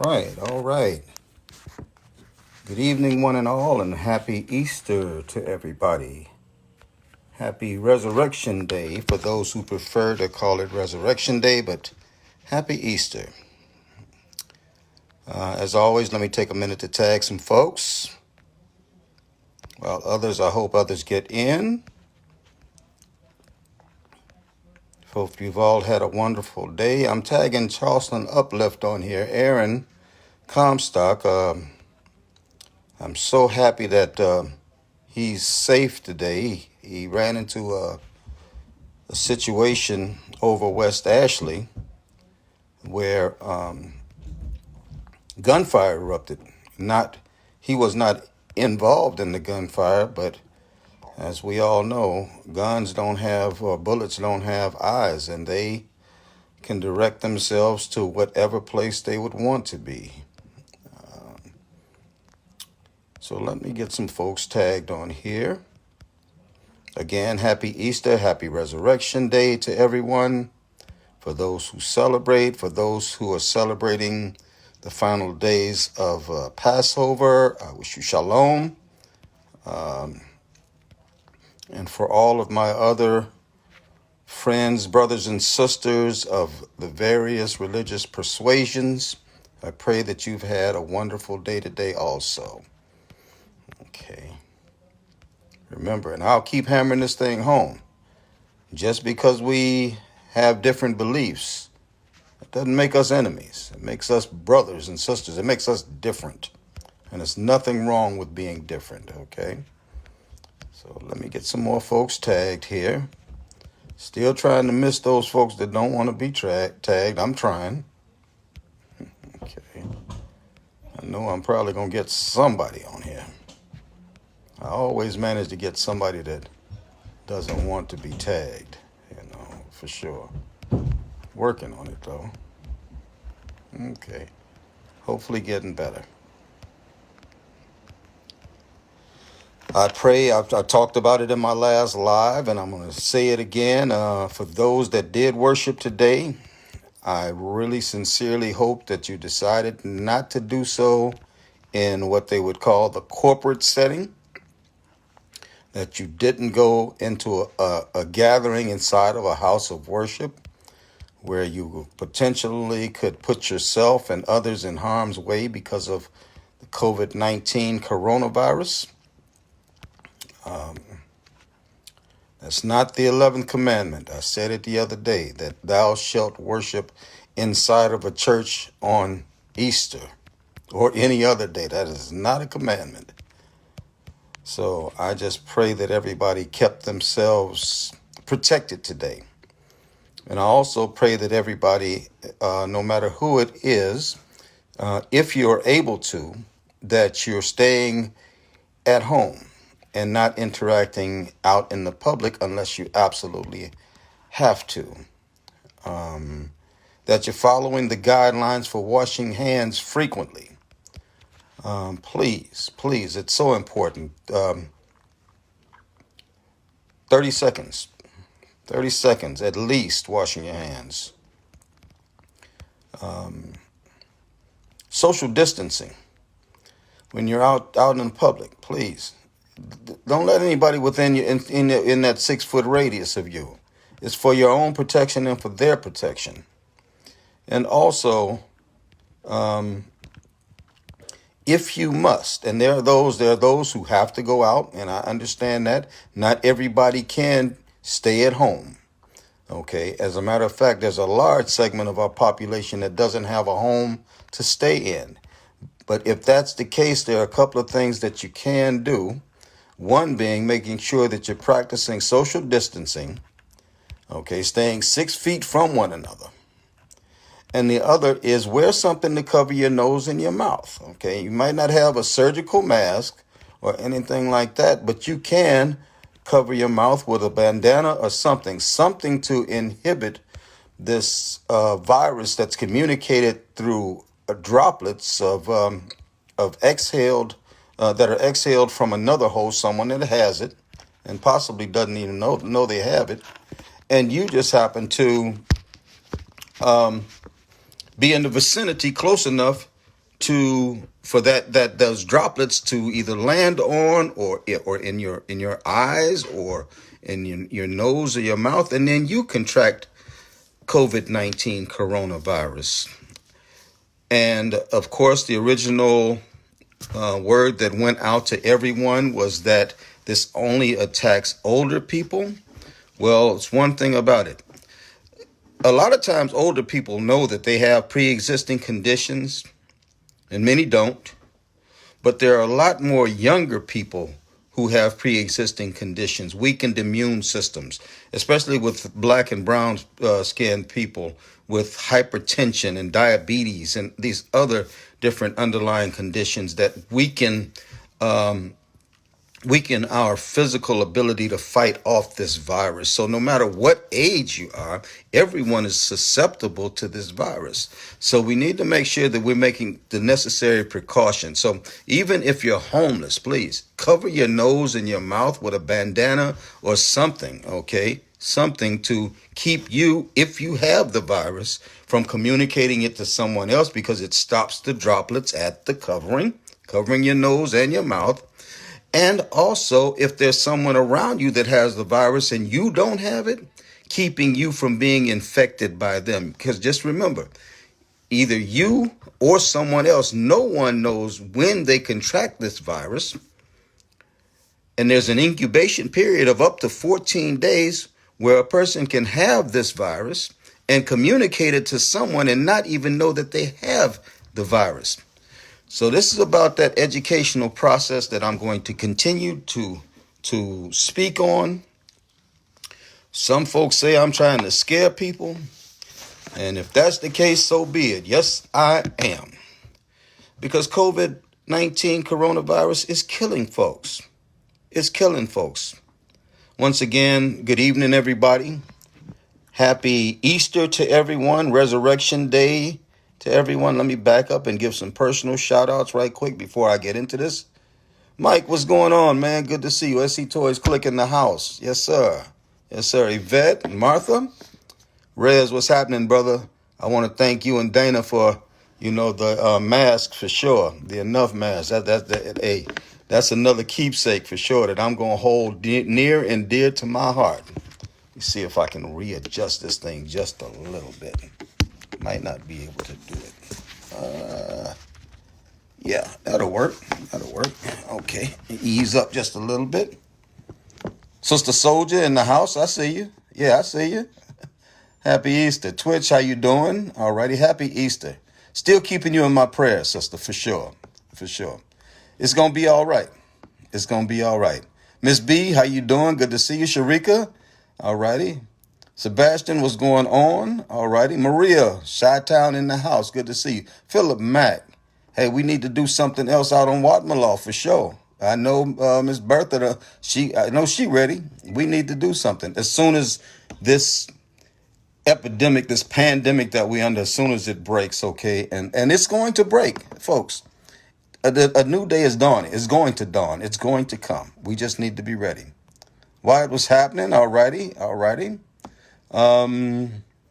All right. Good evening, one and all, and happy Easter to everybody. Happy Resurrection Day for those who prefer to call it Resurrection Day, but happy Easter. As always, let me take a minute to tag some folks. While I hope others get in. Hope you've all had a wonderful day. I'm tagging Charleston Uplift on here, Aaron Comstock. I'm so happy that he's safe today. He ran into a situation over West Ashley where gunfire erupted. He was not involved in the gunfire, but as we all know, bullets don't have eyes, and they can direct themselves to whatever place they would want to be. So let me get some folks tagged on here. Again, happy Easter, happy Resurrection Day to everyone. For those who celebrate, for those who are celebrating the final days of Passover, I wish you shalom. And for all of my other friends, brothers, and sisters of the various religious persuasions, I pray that you've had a wonderful day today also. Okay. Remember, and I'll keep hammering this thing home. Just because we have different beliefs, it doesn't make us enemies. It makes us brothers and sisters. It makes us different. And there's nothing wrong with being different, okay? So let me get some more folks tagged here. Still trying to miss those folks that don't want to be tagged. I'm trying. Okay. I know I'm probably going to get somebody on here. I always manage to get somebody that doesn't want to be tagged, for sure. Working on it, though. Okay. Hopefully getting better. I pray, I talked about it in my last live, and I'm going to say it again. For those that did worship today, I really sincerely hope that you decided not to do so in what they would call the corporate setting, that you didn't go into a gathering inside of a house of worship where you potentially could put yourself and others in harm's way because of the COVID-19 coronavirus. That's not the 11th commandment. I said it the other day, that thou shalt worship inside of a church on Easter or any other day. That is not a commandment. So I just pray that everybody kept themselves protected today. And I also pray that everybody, no matter who it is, if you're able to, that you're staying at home and not interacting out in the public unless you absolutely have to. That you're following the guidelines for washing hands frequently. Please, it's so important. 30 seconds at least washing your hands. Social distancing. When you're out in public, please don't let anybody within you in that 6-foot radius of you. It's for your own protection and for their protection. And also, if you must, and there are those who have to go out, and I understand that not everybody can stay at home. Okay, as a matter of fact, there's a large segment of our population that doesn't have a home to stay in. But if that's the case, there are a couple of things that you can do. One being making sure that you're practicing social distancing, okay, staying 6 feet from one another. And the other is wear something to cover your nose and your mouth, okay? You might not have a surgical mask or anything like that, but you can cover your mouth with a bandana or something to inhibit this virus that's communicated through droplets of exhaled that are exhaled from another host, someone that has it, and possibly doesn't even know they have it, and you just happen to be in the vicinity close enough for those droplets to either land on or in your eyes or in your nose or your mouth, and then you contract COVID-19 coronavirus. And of course, the original word that went out to everyone was that this only attacks older people. Well, it's one thing about it. A lot of times older people know that they have pre-existing conditions, and many don't. But there are a lot more younger people who have pre-existing conditions, weakened immune systems, especially with black and brown skinned people with hypertension and diabetes and these other different underlying conditions that weaken our physical ability to fight off this virus. So no matter what age you are, everyone is susceptible to this virus. So we need to make sure that we're making the necessary precautions. So even if you're homeless, please cover your nose and your mouth with a bandana or something, okay? Something to keep you, if you have the virus, from communicating it to someone else, because it stops the droplets at the covering your nose and your mouth. And also, if there's someone around you that has the virus and you don't have it, keeping you from being infected by them. Because just remember, either you or someone else, no one knows when they contract this virus. And there's an incubation period of up to 14 days where a person can have this virus and communicate it to someone and not even know that they have the virus. So this is about that educational process that I'm going to continue to speak on. Some folks say I'm trying to scare people. And if that's the case, so be it. Yes, I am. Because COVID-19 coronavirus is killing folks. It's killing folks. Once again, good evening, everybody. Happy Easter to everyone. Resurrection Day to everyone. Let me back up and give some personal shout outs right quick before I get into this. Mike, what's going on, man? Good to see you. SC Toys Click in the house. Yes, sir. Yes, sir. Yvette and Martha. Rez, what's happening, brother? I want to thank you and Dana for, the mask for sure. The enough mask. That's another keepsake for sure that I'm going to hold near and dear to my heart. Let me see if I can readjust this thing just a little bit. Might not be able to do it. Yeah, that'll work. Okay, ease up just a little bit. Sister Soldier in the house, I see you. Yeah, I see you. Happy Easter. Twitch, how you doing? Alrighty, happy Easter. Still keeping you in my prayers, sister, for sure. For sure. It's going to be all right. It's going to be all right. Miss B, how you doing? Good to see you. Sharika, alrighty. Sebastian, what's going on? Alrighty. Maria, Chi-Town in the house. Good to see you. Philip Mack. Hey, we need to do something else out on Watmalaw for sure. I know Miss Bertha, I know she ready. We need to do something. As soon as this epidemic, this pandemic that we under, as soon as it breaks, okay? And it's going to break, folks. A new day is dawning. It's going to dawn. It's going to come. We just need to be ready. Wyatt, what's happening? Alrighty.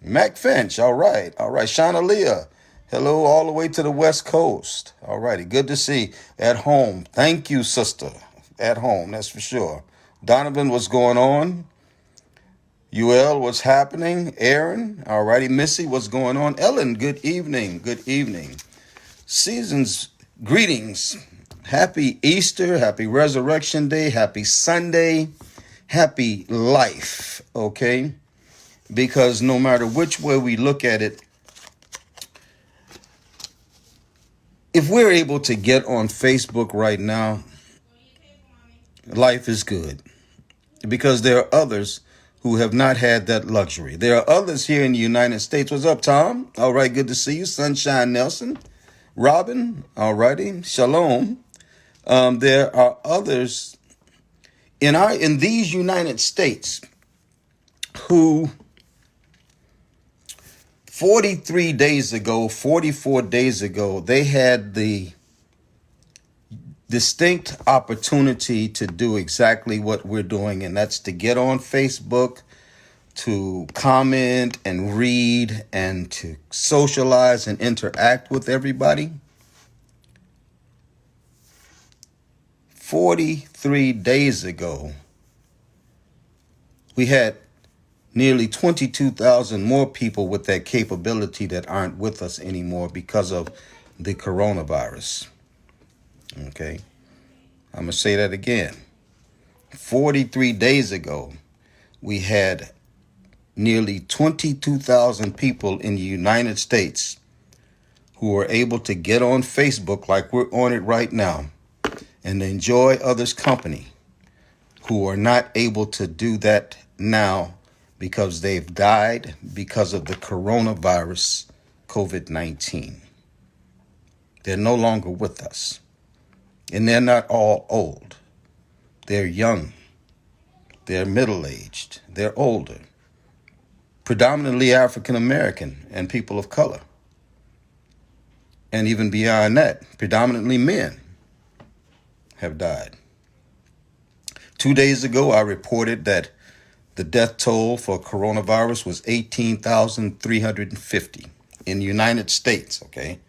Mac Finch, all right. Shauna Leah, hello, all the way to the West Coast. Alrighty, good to see at home. Thank you, sister. At home, that's for sure. Donovan, what's going on? UL, what's happening? Aaron, alrighty. Missy, what's going on? Ellen, good evening. Seasons, greetings. Happy Easter, happy Resurrection Day, happy Sunday, happy life, okay? Because no matter which way we look at it, if we're able to get on Facebook right now, life is good. Because there are others who have not had that luxury. There are others here in the United States. What's up, Tom? All right, good to see you. Sunshine Nelson. Robin, all righty. Shalom. There are others in these United States who 44 days ago, they had the distinct opportunity to do exactly what we're doing, and that's to get on Facebook, to comment and read and to socialize and interact with everybody. 43 days ago, we had nearly 22,000 more people with that capability that aren't with us anymore because of the coronavirus. Okay, I'm going to say that again. 43 days ago, we had nearly 22,000 people in the United States who were able to get on Facebook like we're on it right now and enjoy others' company, who are not able to do that now because they've died because of the coronavirus, COVID-19. They're no longer with us. And they're not all old. They're young. They're middle-aged. They're older. Predominantly African American and people of color. And even beyond that, predominantly men have died. 2 days ago, I reported that the death toll for coronavirus was 18,350 in the United States, okay?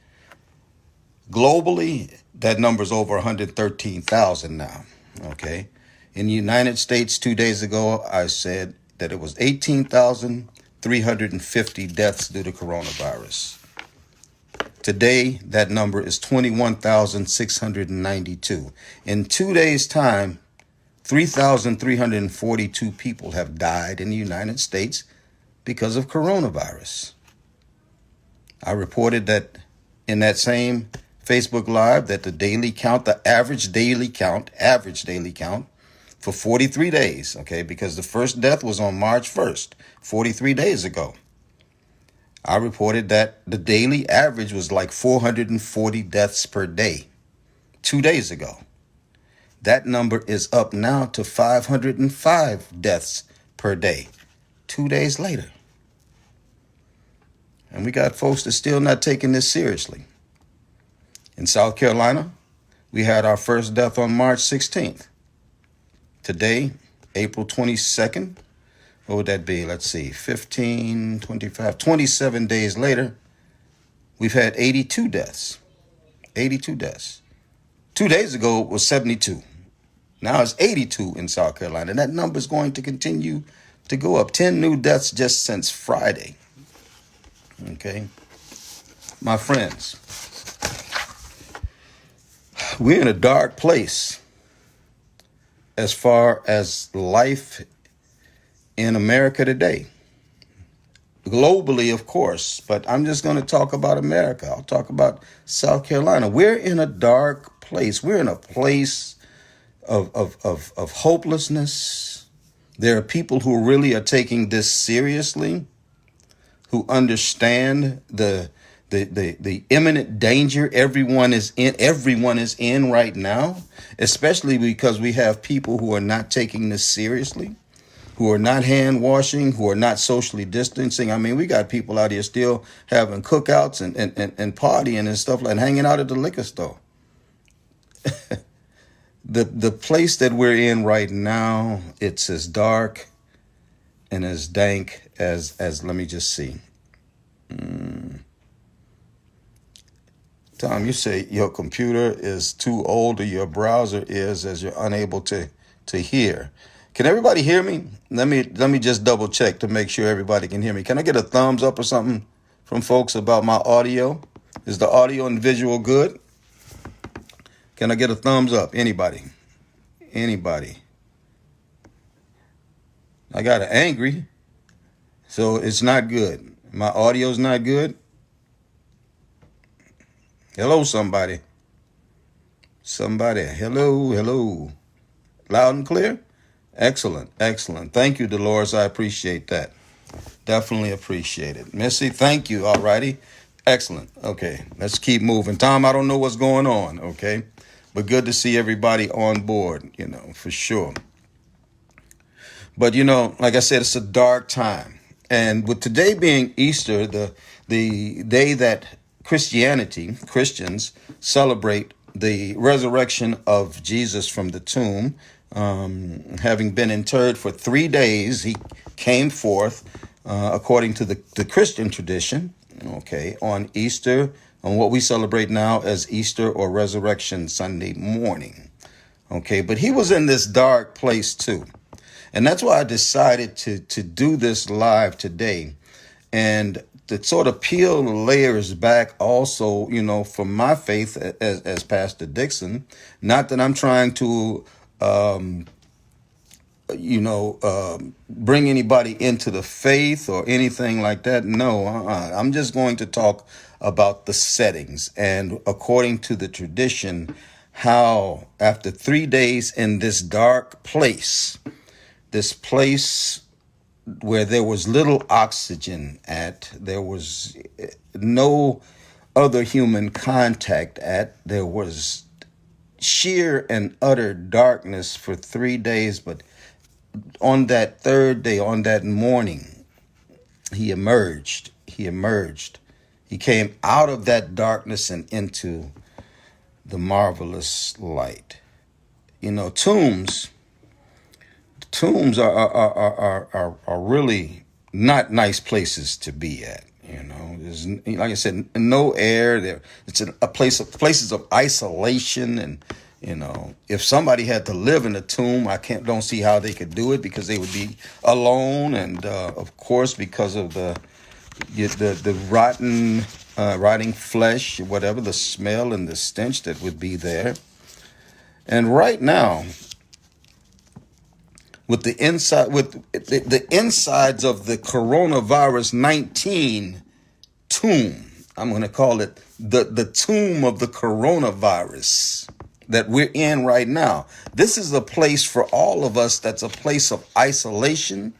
Globally, that number's over 113,000 now, okay? In the United States, 2 days ago, I said that it was 18,350 deaths due to coronavirus. Today, that number is 21,692. In 2 days' time, 3,342 people have died in the United States because of coronavirus. I reported that in that same Facebook Live that the daily count, the average daily count for 43 days, okay, because the first death was on March 1st, 43 days ago. I reported that the daily average was like 440 deaths per day 2 days ago. That number is up now to 505 deaths per day 2 days later. And we got folks that's still not taking this seriously. In South Carolina, we had our first death on March 16th. Today, April 22nd, what would that be? Let's see, 15, 25, 27 days later, we've had 82 deaths. 82 deaths. 2 days ago, it was 72. Now it's 82 in South Carolina. And that number is going to continue to go up. 10 new deaths just since Friday. Okay. My friends, we're in a dark place as far as life in America today. Globally, of course, but I'm just going to talk about America. I'll talk about South Carolina. We're in a dark place. We're in a place of hopelessness. There are people who really are taking this seriously, who understand the imminent danger everyone is in right now, especially because we have people who are not taking this seriously, who are not hand washing, who are not socially distancing. I mean, we got people out here still having cookouts and partying and stuff, like hanging out at the liquor store. The place that we're in right now, it's as dark and as dank as let me just see. Tom, you say your computer is too old or your browser is, as you're unable to hear. Can everybody hear me? Let me just double check to make sure everybody can hear me. Can I get a thumbs up or something from folks about my audio? Is the audio and visual good? Can I get a thumbs up? Anybody? I got an angry, so it's not good. My audio's not good. Hello, somebody. Hello. Loud and clear? Excellent. Thank you, Dolores. I appreciate that. Definitely appreciate it. Missy, thank you. All righty. Excellent. Okay, let's keep moving. Tom, I don't know what's going on, okay? But good to see everybody on board, for sure. But, like I said, it's a dark time. And with today being Easter, the day that Christians celebrate the resurrection of Jesus from the tomb, having been interred for 3 days, he came forth, according to the Christian tradition, okay, on Easter, on what we celebrate now as Easter or Resurrection Sunday morning. Okay, but he was in this dark place too. And that's why I decided to do this live today. And to sort of peel the layers back also, from my faith as Pastor Dixon. Not that I'm trying to bring anybody into the faith or anything like that. No, I'm just going to talk about the settings and according to the tradition, how after 3 days in this dark place, this place where there was little oxygen there was no other human contact there was sheer and utter darkness for 3 days, but on that third day, on that morning, he emerged. He came out of that darkness and into the marvelous light. Tombs are really not nice places to be at. There's, like I said, no air there. It's a places of isolation, and if somebody had to live in a tomb, don't see how they could do it, because they would be alone, and of course because of the rotting flesh, whatever, the smell and the stench that would be there. And right now, with the insides of the coronavirus 19 tomb, I'm going to call it the tomb of the coronavirus that we're in right now. This is a place for all of us that's a place of isolation,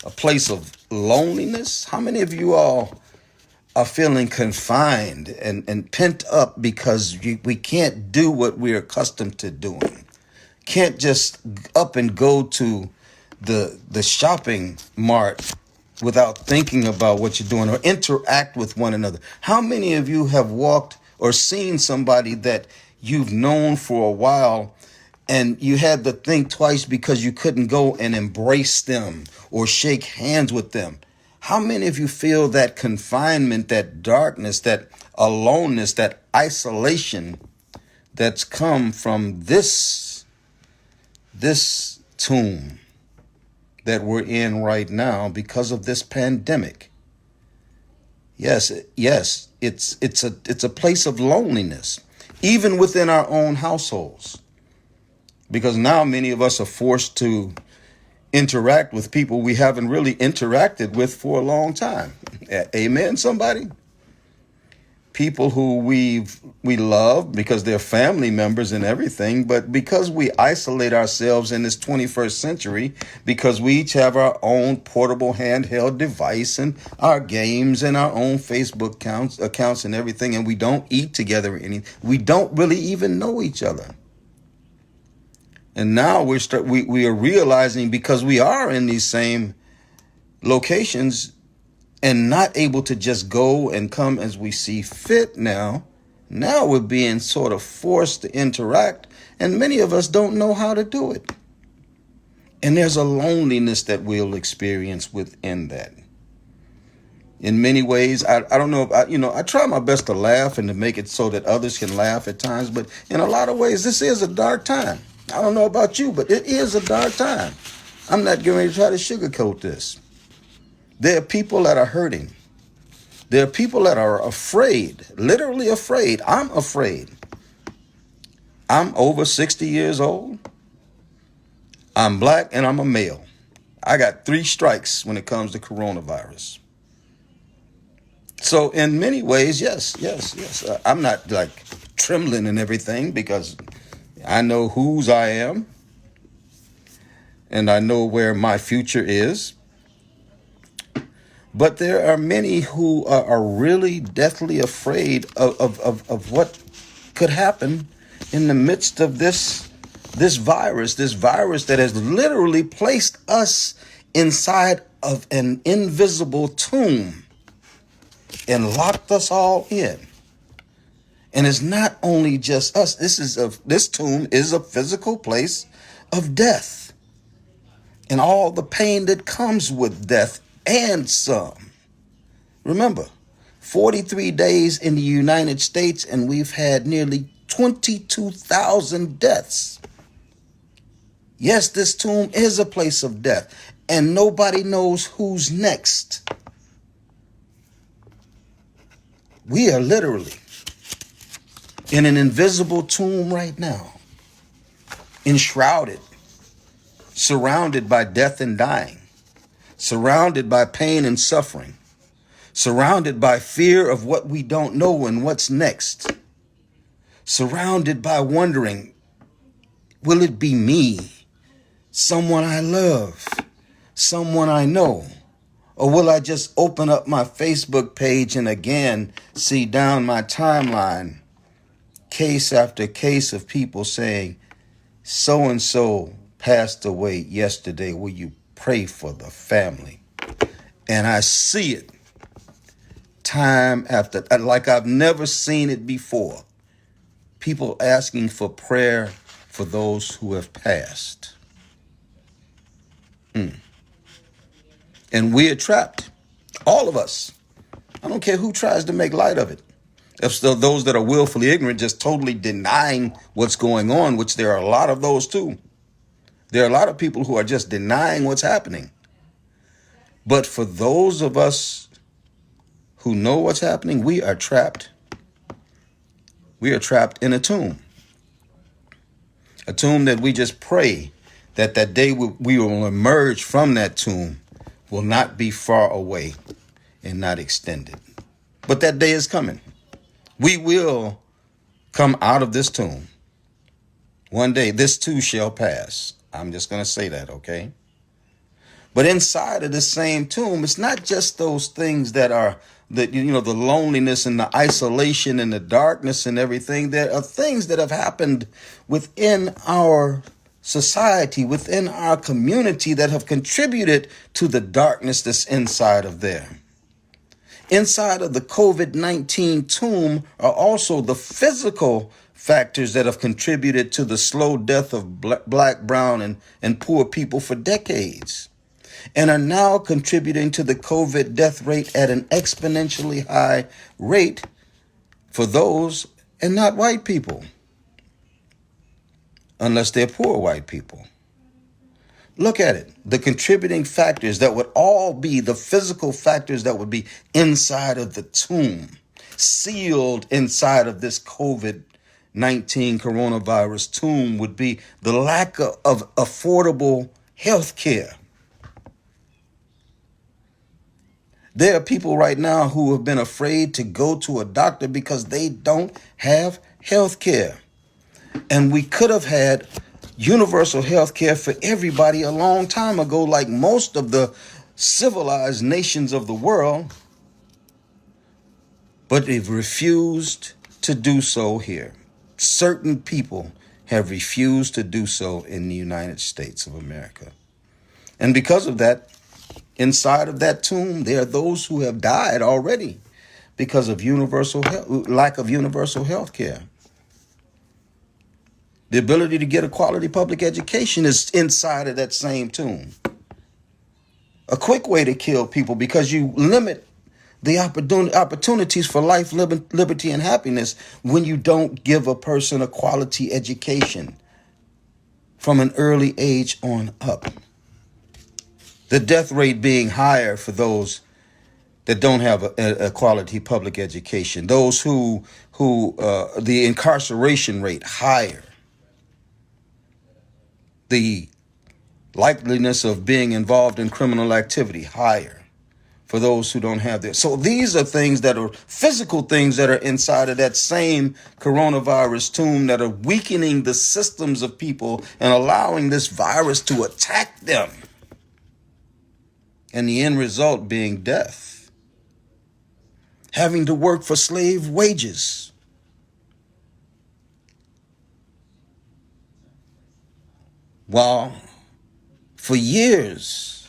a place of loneliness. How many of you all are feeling confined and pent up because we can't do what we're accustomed to doing? Can't just up and go to the shopping mart without thinking about what you're doing or interact with one another. How many of you have walked or seen somebody that you've known for a while and you had to think twice because you couldn't go and embrace them or shake hands with them? How many of you feel that confinement, that darkness, that aloneness, that isolation that's come from this tomb that we're in right now because of this pandemic? Yes, it's a place of loneliness, even within our own households, because now many of us are forced to interact with people we haven't really interacted with for a long time. Amen, somebody? People who we love because they're family members and everything, but because we isolate ourselves in this 21st century, because we each have our own portable handheld device and our games and our own Facebook accounts and everything, and we don't eat together, we don't really even know each other. And now we are realizing, because we are in these same locations and not able to just go and come as we see fit now we're being sort of forced to interact, and many of us don't know how to do it. And there's a loneliness that we'll experience within that. In many ways, I don't know if I try my best to laugh and to make it so that others can laugh at times, but in a lot of ways, this is a dark time. I don't know about you, but it is a dark time. I'm not going to try to sugarcoat this. There are people that are hurting. There are people that are afraid, literally afraid. I'm afraid. I'm over 60 years old. I'm black and I'm a male. I got 3 strikes when it comes to coronavirus. So in many ways, yes. I'm not like trembling and everything, because I know whose I am and I know where my future is. But there are many who are really deathly afraid of what could happen in the midst of this virus that has literally placed us inside of an invisible tomb and locked us all in. And it's not only just us. This tomb is a physical place of death and all the pain that comes with death and some. Remember, 43 days in the United States, and we've had nearly 22,000 deaths. Yes, this tomb is a place of death, and nobody knows who's next. We are literally in an invisible tomb right now, enshrouded, surrounded by death and dying, surrounded by pain and suffering, surrounded by fear of what we don't know and what's next, surrounded by wondering, will it be me, someone I love, someone I know? Or will I just open up my Facebook page and again see down my timeline case after case of people saying, so-and-so passed away yesterday. Will you pray for the family? And I see it time after, like I've never seen it before. People asking for prayer for those who have passed. And we are trapped. All of us. I don't care who tries to make light of it. If those that are willfully ignorant, just totally denying what's going on, which there are a lot of those too. There are a lot of people who are just denying what's happening. But for those of us who know what's happening, we are trapped. We are trapped in a tomb. A tomb that we just pray that that day we will emerge from that tomb will not be far away and not extended. But that day is coming. We will come out of this tomb. One day, this too shall pass. I'm just going to say that, okay? But inside of the same tomb, it's not just those things that are the loneliness and the isolation and the darkness and everything. There are things that have happened within our society, within our community that have contributed to the darkness that's inside of there. Inside of the COVID-19 tomb are also the physical factors that have contributed to the slow death of black, brown, and poor people for decades, and are now contributing to the COVID death rate at an exponentially high rate for those and not white people, unless they're poor white people. Look at it. The contributing factors that would all be the physical factors that would be inside of the tomb, sealed inside of this COVID-19 coronavirus tomb, would be the lack of affordable health care. There are people right now who have been afraid to go to a doctor because they don't have health care. And we could have had universal health care for everybody a long time ago, like most of the civilized nations of the world. But they've refused to do so here. Certain people have refused to do so in the United States of America. And because of that, inside of that tomb, there are those who have died already because of lack of universal health care. The ability to get a quality public education is inside of that same tomb. A quick way to kill people because you limit the opportunities for life, liberty, and happiness when you don't give a person a quality education from an early age on up. The death rate being higher for those that don't have a quality public education. Those who the incarceration rate higher. The likeliness of being involved in criminal activity higher for those who don't have this. So these are things that are physical things that are inside of that same coronavirus tomb that are weakening the systems of people and allowing this virus to attack them. And the end result being death. Having to work for slave wages. While for years,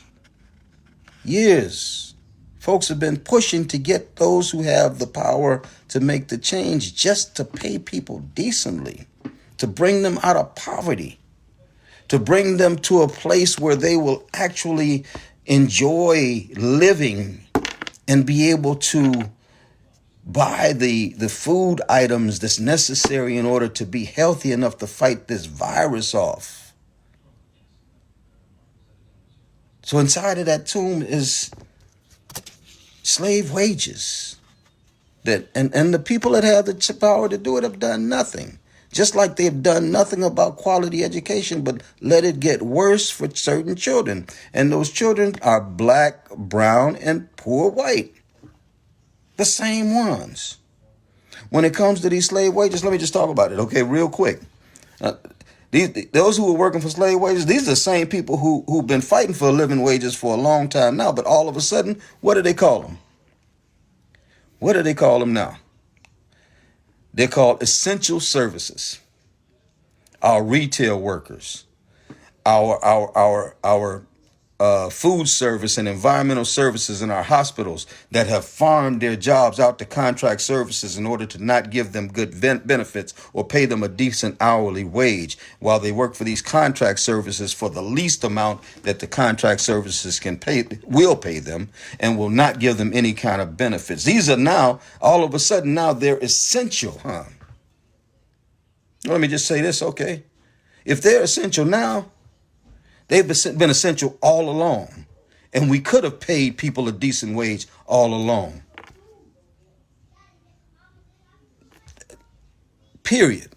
folks have been pushing to get those who have the power to make the change just to pay people decently, to bring them out of poverty, to bring them to a place where they will actually enjoy living and be able to buy the food items that's necessary in order to be healthy enough to fight this virus off. So inside of that tomb is slave wages. And the people that have the power to do it have done nothing. Just like they've done nothing about quality education, but let it get worse for certain children. And those children are black, brown, and poor white. The same ones. When it comes to these slave wages, let me just talk about it, okay, real quick. Those who are working for slave wages, these are the same people who've been fighting for living wages for a long time now, but all of a sudden, what do they call them? What do they call them now? They're called essential services. Our retail workers, our food service and environmental services in our hospitals that have farmed their jobs out to contract services in order to not give them good benefits or pay them a decent hourly wage while they work for these contract services for the least amount that the contract services will pay them, and will not give them any kind of benefits. These are now, all of a sudden, now they're essential, huh? Let me just say this, okay? If they're essential now, they've been essential all along, and we could have paid people a decent wage all along. Period.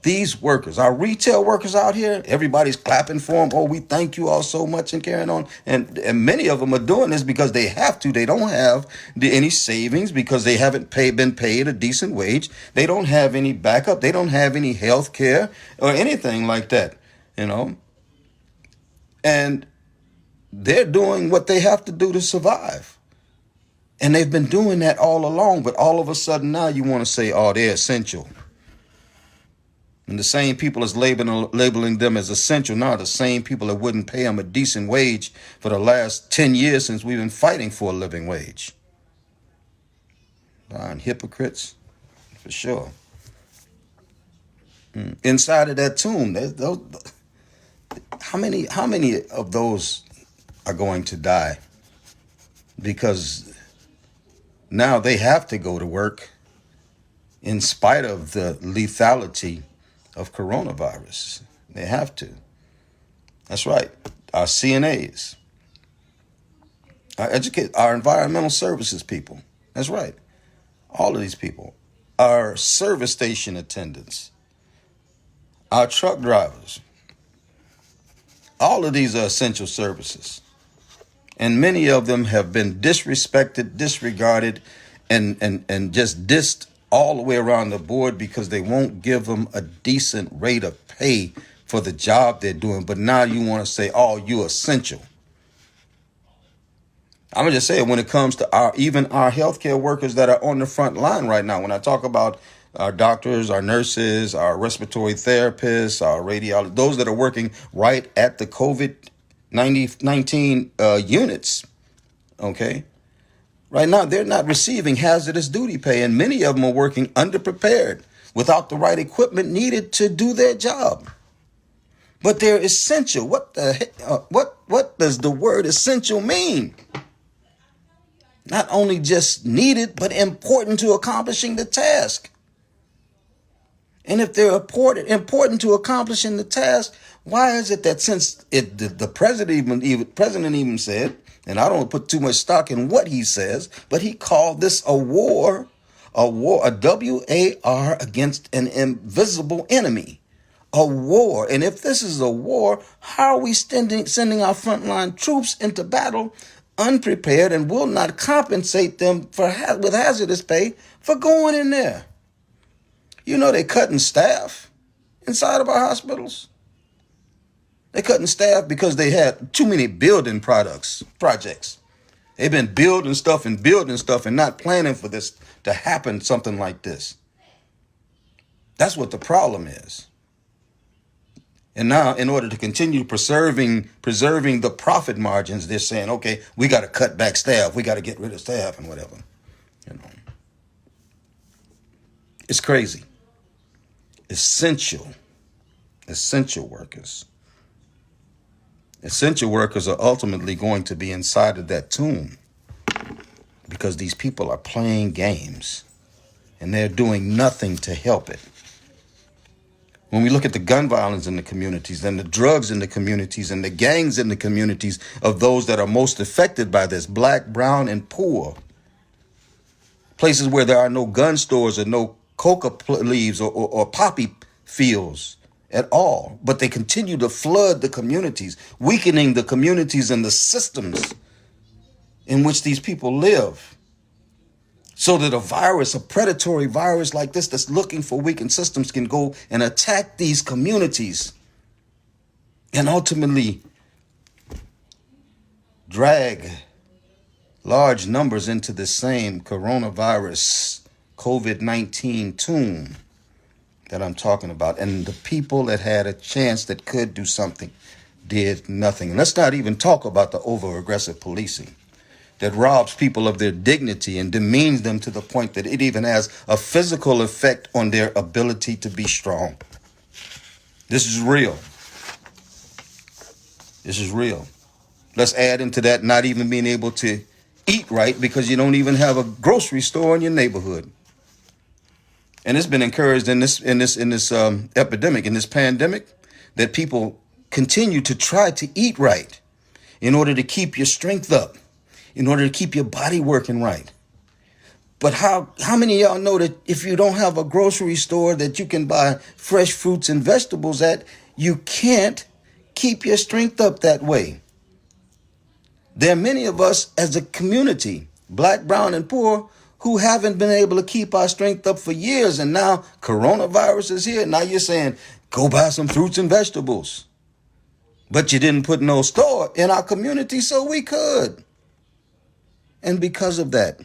These workers, our retail workers out here, everybody's clapping for them. Oh, we thank you all so much and carrying on. And many of them are doing this because they have to. They don't have any savings because they haven't been paid a decent wage. They don't have any backup. They don't have any health care or anything like that. And they're doing what they have to do to survive. And they've been doing that all along. But all of a sudden now you want to say, oh, they're essential. And the same people as labeling them as essential now, the same people that wouldn't pay them a decent wage for the last 10 years since we've been fighting for a living wage. Darn hypocrites, for sure. Inside of that tomb, how many of those are going to die? Because now they have to go to work in spite of the lethality of coronavirus. They have to. That's right. Our CNAs, our environmental services people. That's right. All of these people. Our service station attendants, our truck drivers. All of these are essential services. And many of them have been disrespected, disregarded, and just dissed all the way around the board because they won't give them a decent rate of pay for the job they're doing. But now you want to say, oh, you're essential. I'm going to just say it when it comes to even our healthcare workers that are on the front line right now. When I talk about our doctors, our nurses, our respiratory therapists, our radiologists, those that are working right at the COVID-19 units, okay? Right now, they're not receiving hazardous duty pay, and many of them are working underprepared without the right equipment needed to do their job. But they're essential. What does the word essential mean? Not only just needed, but important to accomplishing the task. And if they're important to accomplishing the task, why is it that since the president even said, and I don't put too much stock in what he says, but he called this a war, a WAR against an invisible enemy, a war. And if this is a war, how are we sending our frontline troops into battle unprepared and will not compensate them with hazardous pay for going in there? You know, they're cutting staff inside of our hospitals. They're cutting staff because they had too many building projects. They've been building stuff and not planning for this to happen, something like this. That's what the problem is. And now, in order to continue preserving the profit margins, they're saying, okay, we got to cut back staff. We got to get rid of staff and whatever. It's crazy. Essential workers. Essential workers are ultimately going to be inside of that tomb because these people are playing games and they're doing nothing to help it. When we look at the gun violence in the communities and the drugs in the communities and the gangs in the communities of those that are most affected by this, black, brown, and poor, places where there are no gun stores or no coca leaves or poppy fields at all, but they continue to flood the communities, weakening the communities and the systems in which these people live. So that a virus, a predatory virus like this that's looking for weakened systems can go and attack these communities and ultimately drag large numbers into the same coronavirus, COVID-19 tomb that I'm talking about. And the people that had a chance that could do something did nothing. And let's not even talk about the over-aggressive policing that robs people of their dignity and demeans them to the point that it even has a physical effect on their ability to be strong. This is real. This is real. Let's add into that not even being able to eat right because you don't even have a grocery store in your neighborhood. And it's been encouraged in this epidemic, in this pandemic, that people continue to try to eat right in order to keep your strength up, in order to keep your body working right. But how many of y'all know that if you don't have a grocery store that you can buy fresh fruits and vegetables at, you can't keep your strength up that way? There are many of us as a community, black, brown, and poor, who haven't been able to keep our strength up for years. And now coronavirus is here. Now you're saying, go buy some fruits and vegetables. But you didn't put no store in our community so we could. And because of that,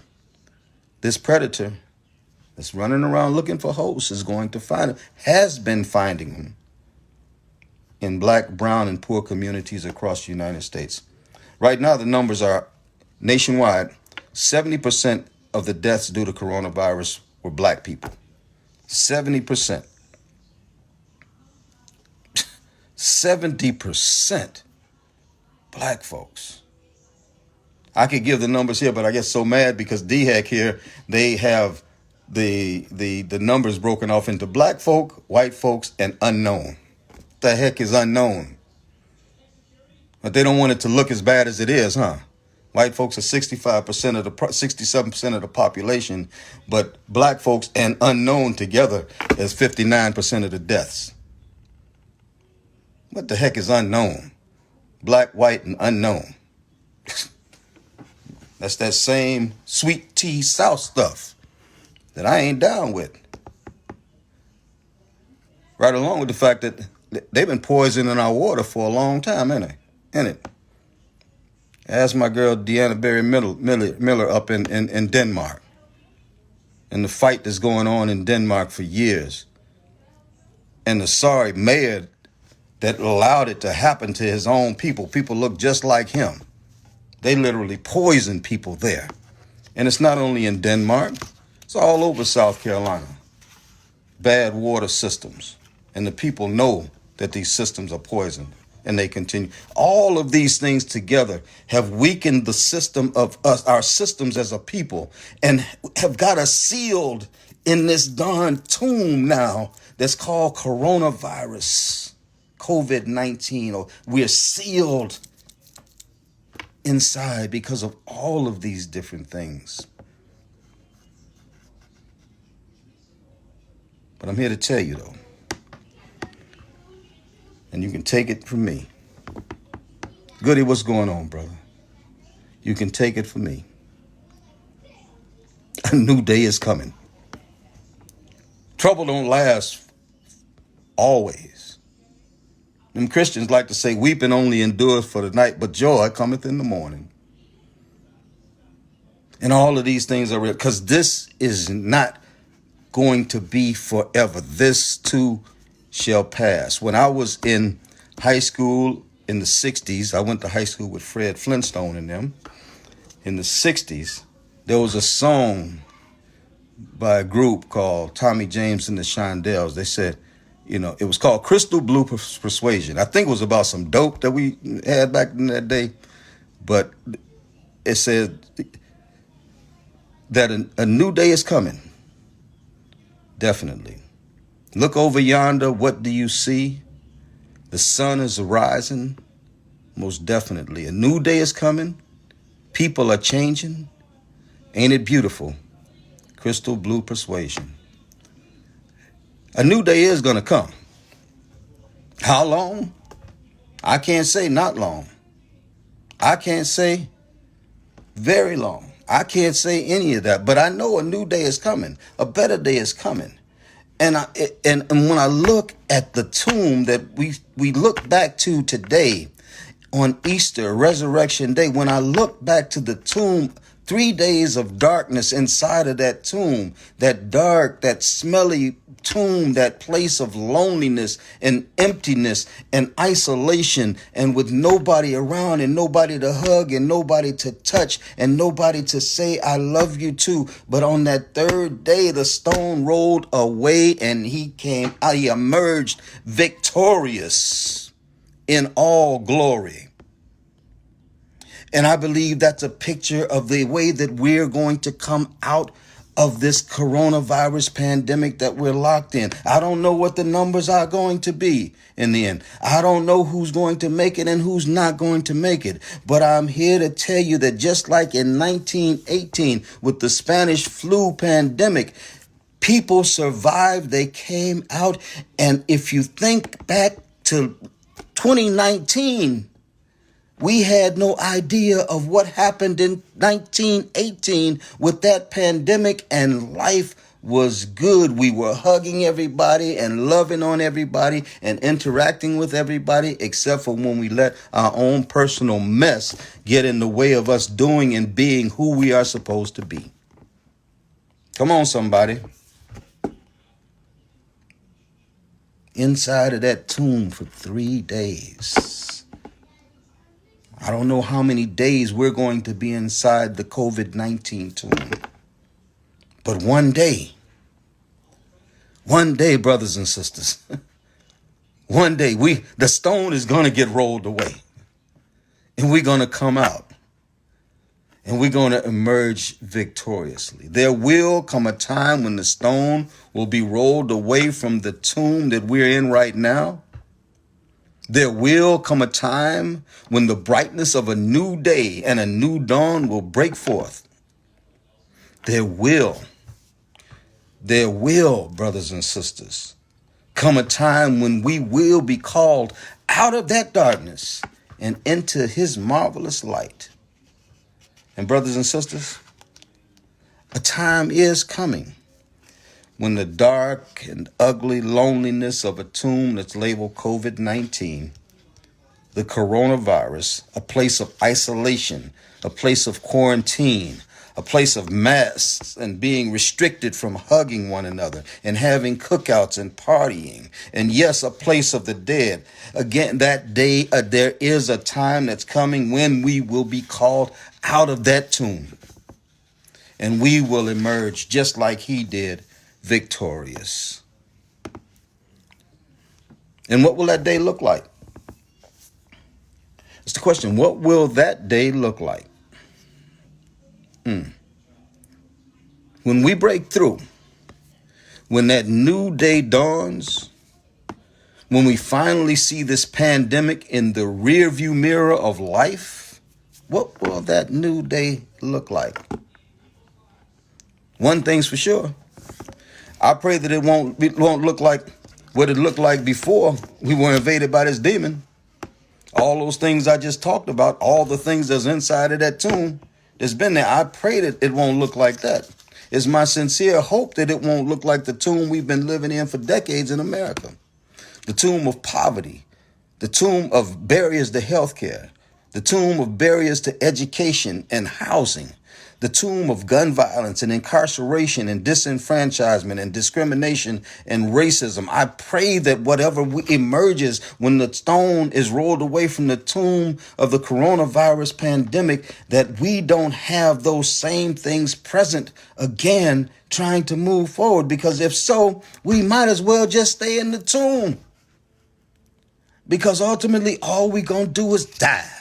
this predator that's running around looking for hosts is going to find them, has been finding them in black, brown, and poor communities across the United States. Right now, the numbers are nationwide. 70% of the deaths due to coronavirus were black people. 70%. 70% black folks. I could give the numbers here, but I get so mad because DHEC here, they have the numbers broken off into black folk, white folks, and unknown. What the heck is unknown? But they don't want it to look as bad as it is, huh? White folks are 67% of the population, but black folks and unknown together is 59% of the deaths. What the heck is unknown? Black, white, and unknown. That's that same sweet tea South stuff that I ain't down with. Right along with the fact that they've been poisoning our water for a long time, ain't it? Ask my girl Deanna Berry Miller up in Denmark. And the fight that's going on in Denmark for years. And the sorry mayor that allowed it to happen to his own people. People look just like him. They literally poison people there. And it's not only in Denmark, it's all over South Carolina. Bad water systems. And the people know that these systems are poisoned. And they continue. All of these things together have weakened the system of us, our systems as a people, and have got us sealed in this darn tomb now that's called coronavirus, COVID-19. Or we're sealed inside because of all of these different things. But I'm here to tell you, though, and you can take it from me. Goody, what's going on, brother? You can take it from me. A new day is coming. Trouble don't last always. Them Christians like to say, weeping only endures for the night, but joy cometh in the morning. And all of these things are real, because this is not going to be forever. This too shall pass. When I was in high school in the 60s, I went to high school with Fred Flintstone and them. In the 60s, there was a song by a group called Tommy James and the Shondells. They said, it was called Crystal Blue Persuasion. I think it was about some dope that we had back in that day. But it said, that a new day is coming. Definitely. Look over yonder. What do you see? The sun is rising. Most definitely. A new day is coming. People are changing. Ain't it beautiful? Crystal blue persuasion. A new day is going to come. How long? I can't say not long. I can't say very long. I can't say any of that, but I know a new day is coming. A better day is coming. And when I look at the tomb that we look back to today on Easter, Resurrection Day, when I look back to the tomb, 3 days of darkness inside of that tomb, that dark, that smelly tomb, that place of loneliness and emptiness and isolation, and with nobody around and nobody to hug and nobody to touch and nobody to say, I love you too. But on that third day, the stone rolled away and he emerged victorious in all glory. And I believe that's a picture of the way that we're going to come out of this coronavirus pandemic that we're locked in. I don't know what the numbers are going to be in the end. I don't know who's going to make it and who's not going to make it. But I'm here to tell you that just like in 1918 with the Spanish flu pandemic, people survived. They came out. And if you think back to 2019, we had no idea of what happened in 1918 with that pandemic, and life was good. We were hugging everybody and loving on everybody and interacting with everybody, except for when we let our own personal mess get in the way of us doing and being who we are supposed to be. Come on, somebody. Inside of that tomb for 3 days. I don't know how many days we're going to be inside the COVID-19 tomb. But one day, brothers and sisters, one day the stone is going to get rolled away. And we're going to come out. And we're going to emerge victoriously. There will come a time when the stone will be rolled away from the tomb that we're in right now. There will come a time when the brightness of a new day and a new dawn will break forth. There will, brothers and sisters, come a time when we will be called out of that darkness and into his marvelous light. And brothers and sisters, a time is coming when the dark and ugly loneliness of a tomb that's labeled COVID-19, the coronavirus, a place of isolation, a place of quarantine, a place of masks and being restricted from hugging one another and having cookouts and partying. And yes, a place of the dead. Again, that day, there is a time that's coming when we will be called out of that tomb. And we will emerge just like he did, victorious. And what will that day look like? It's the question. What will that day look like? When we break through, when that new day dawns, when we finally see this pandemic in the rearview mirror of life, what will that new day look like? One thing's for sure. I pray that it won't look like what it looked like before we were invaded by this demon. All those things I just talked about, all the things that's inside of that tomb that's been there, I pray that it won't look like that. It's my sincere hope that it won't look like the tomb we've been living in for decades in America. The tomb of poverty, the tomb of barriers to healthcare, the tomb of barriers to education and housing, the tomb of gun violence and incarceration and disenfranchisement and discrimination and racism. I pray that whatever emerges when the stone is rolled away from the tomb of the coronavirus pandemic, that we don't have those same things present again trying to move forward. Because if so, we might as well just stay in the tomb. Because ultimately, all we're going to do is die.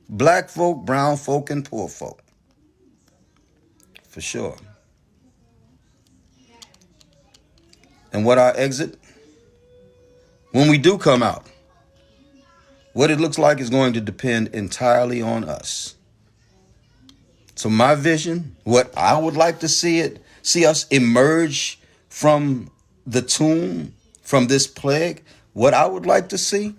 Black folk, brown folk, and poor folk. for sure. And what our exit, when we do come out, what it looks like is going to depend entirely on us. So my vision, what I would like to see us emerge from the tomb, from this plague, what I would like to see,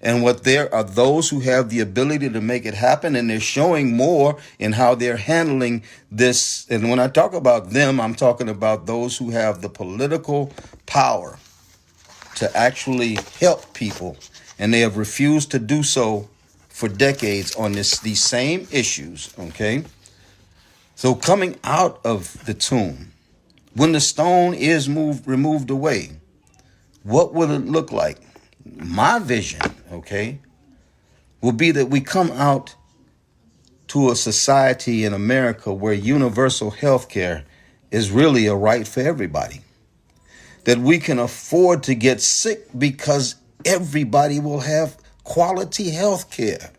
and what there are those who have the ability to make it happen, and they're showing more in how they're handling this. And when I talk about them, I'm talking about those who have the political power to actually help people, and they have refused to do so for decades on these same issues. Okay, so coming out of the tomb, when the stone is removed away, what will it look like? My vision, okay, will be that we come out to a society in America where universal health care is really a right for everybody. That we can afford to get sick because everybody will have quality health care.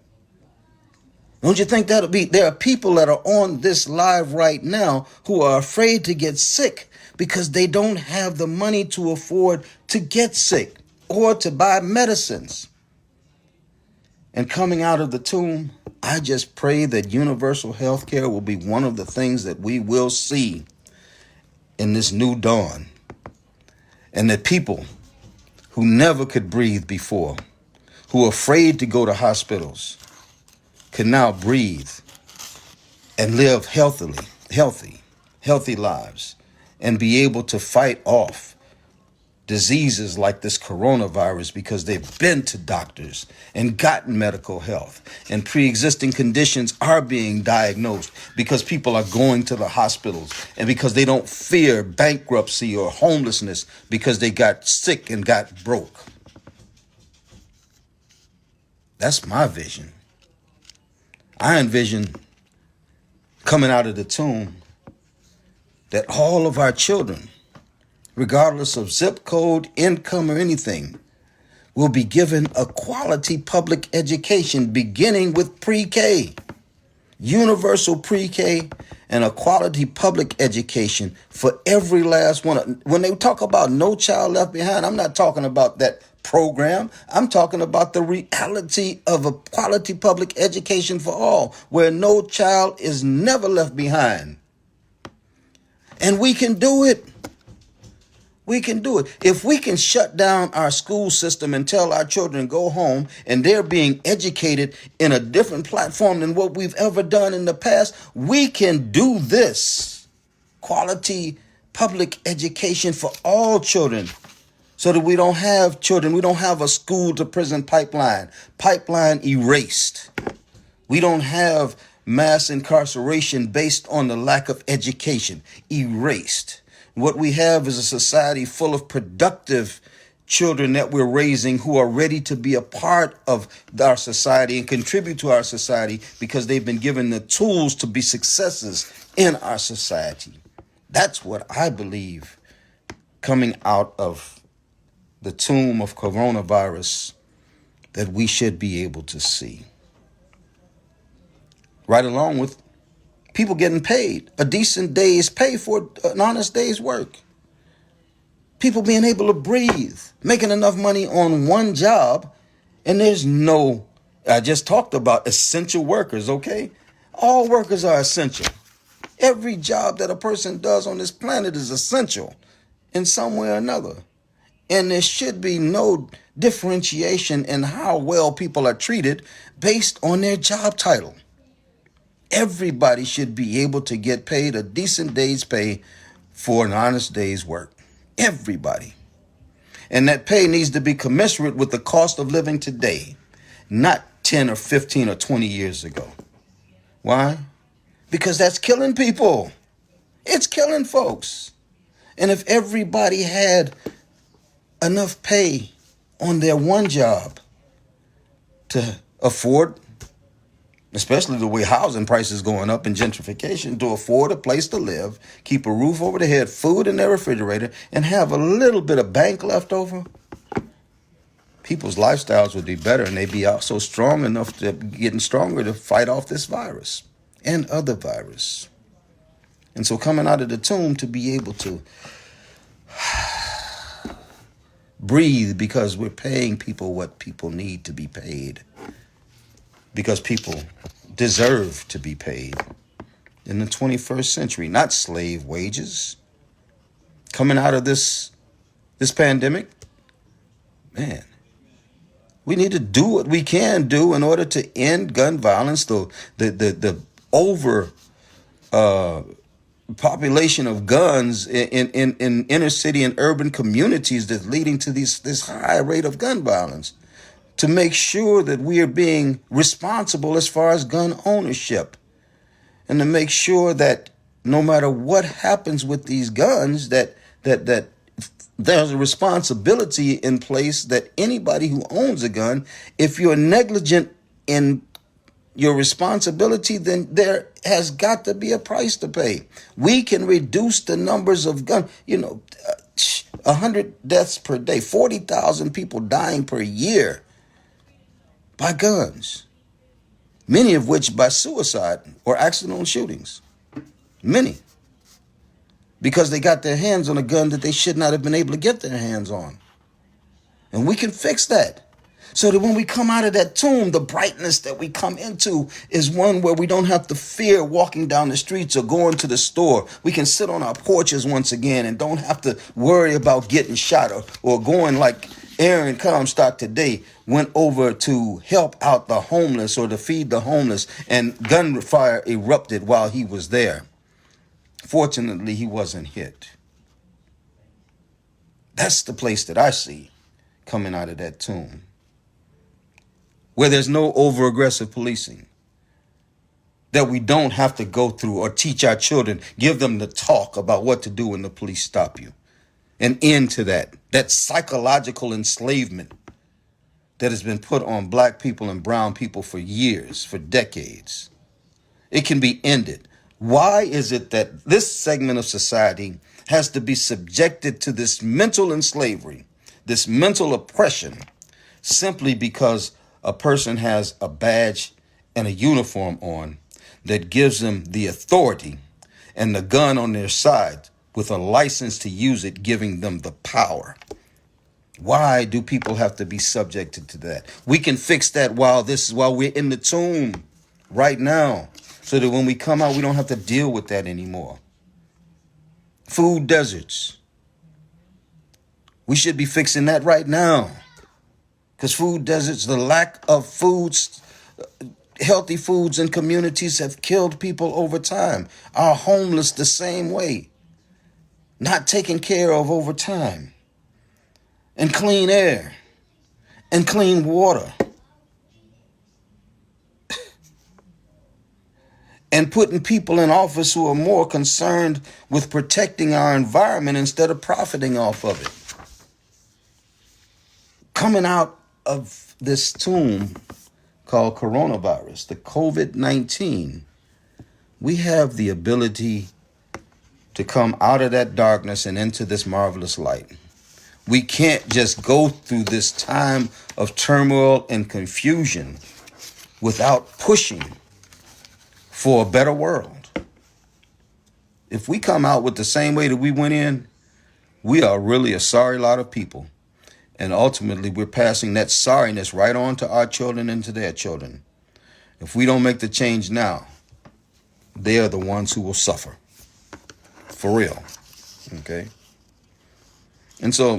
Don't you think that'll be, there are people that are on this live right now who are afraid to get sick because they don't have the money to afford to get sick or to buy medicines. And coming out of the tomb, I just pray that universal health care will be one of the things that we will see in this new dawn. And that people who never could breathe before, who are afraid to go to hospitals, can now breathe and live healthy lives, and be able to fight off diseases like this coronavirus because they've been to doctors and gotten medical health, and pre-existing conditions are being diagnosed because people are going to the hospitals, and because they don't fear bankruptcy or homelessness because they got sick and got broke. That's my vision. I envision coming out of the tomb that all of our children, regardless of zip code, income, or anything, will be given a quality public education beginning with pre-K, universal pre-K, and a quality public education for every last one. When they talk about No Child Left Behind, I'm not talking about that program. I'm talking about the reality of a quality public education for all, where no child is never left behind. And we can do it. We can do it. If we can shut down our school system and tell our children go home and they're being educated in a different platform than what we've ever done in the past, we can do this. Quality public education for all children, so that we don't have children. We don't have a school to prison pipeline erased. We don't have mass incarceration based on the lack of education erased. What we have is a society full of productive children that we're raising who are ready to be a part of our society and contribute to our society because they've been given the tools to be successes in our society. That's what I believe coming out of the tomb of coronavirus that we should be able to see. Right along with people getting paid a decent day's pay for an honest day's work. People being able to breathe, making enough money on one job, and I just talked about essential workers, okay? All workers are essential. Every job that a person does on this planet is essential in some way or another. And there should be no differentiation in how well people are treated based on their job title. Everybody should be able to get paid a decent day's pay for an honest day's work. Everybody. And that pay needs to be commensurate with the cost of living today, not 10 or 15 or 20 years ago. Why? Because that's killing people. It's killing folks. And if everybody had enough pay on their one job to afford, especially the way housing prices going up and gentrification, to afford a place to live, keep a roof over their head, food in their refrigerator, and have a little bit of bank left over, people's lifestyles would be better, and they'd be also strong enough to getting stronger to fight off this virus and other virus. And so coming out of the tomb to be able to breathe, because we're paying people what people need to be paid, because people deserve to be paid in the 21st century, not slave wages. Coming out of this pandemic, man, we need to do what we can do in order to end gun violence. The over population of guns in inner city and urban communities that's leading to this high rate of gun violence, to make sure that we are being responsible as far as gun ownership, and to make sure that no matter what happens with these guns, that there's a responsibility in place that anybody who owns a gun, if you're negligent in your responsibility, then there has got to be a price to pay. We can reduce the numbers of guns, 100 deaths per day, 40,000 people dying per year by guns, many of which by suicide or accidental shootings. Many. Because they got their hands on a gun that they should not have been able to get their hands on. And we can fix that. So that when we come out of that tomb, the brightness that we come into is one where we don't have to fear walking down the streets or going to the store. We can sit on our porches once again and don't have to worry about getting shot or going like Aaron Comstock today went over to help out the homeless or to feed the homeless, and gunfire erupted while he was there. Fortunately, he wasn't hit. That's the place that I see coming out of that tomb, where there's no over-aggressive policing, that we don't have to go through or teach our children, give them the talk about what to do when the police stop you. An end to that psychological enslavement that has been put on black people and brown people for years, for decades. It can be ended. Why is it that this segment of society has to be subjected to this mental enslavery, this mental oppression, simply because a person has a badge and a uniform on that gives them the authority and the gun on their side with a license to use it, giving them the power? Why do people have to be subjected to that? We can fix that while we're in the tomb right now, so that when we come out, we don't have to deal with that anymore. Food deserts. We should be fixing that right now. Because food deserts, the lack of foods, healthy foods in communities have killed people over time. Our homeless the same way. Not taken care of over time. And clean air. And clean water. And putting people in office who are more concerned with protecting our environment instead of profiting off of it. Coming out of this tomb called coronavirus, the COVID-19, we have the ability to come out of that darkness and into this marvelous light. We can't just go through this time of turmoil and confusion without pushing for a better world. If we come out with the same way that we went in, we are really a sorry lot of people. And ultimately, we're passing that sorriness right on to our children and to their children. If we don't make the change now, they are the ones who will suffer. For real. Okay? And so,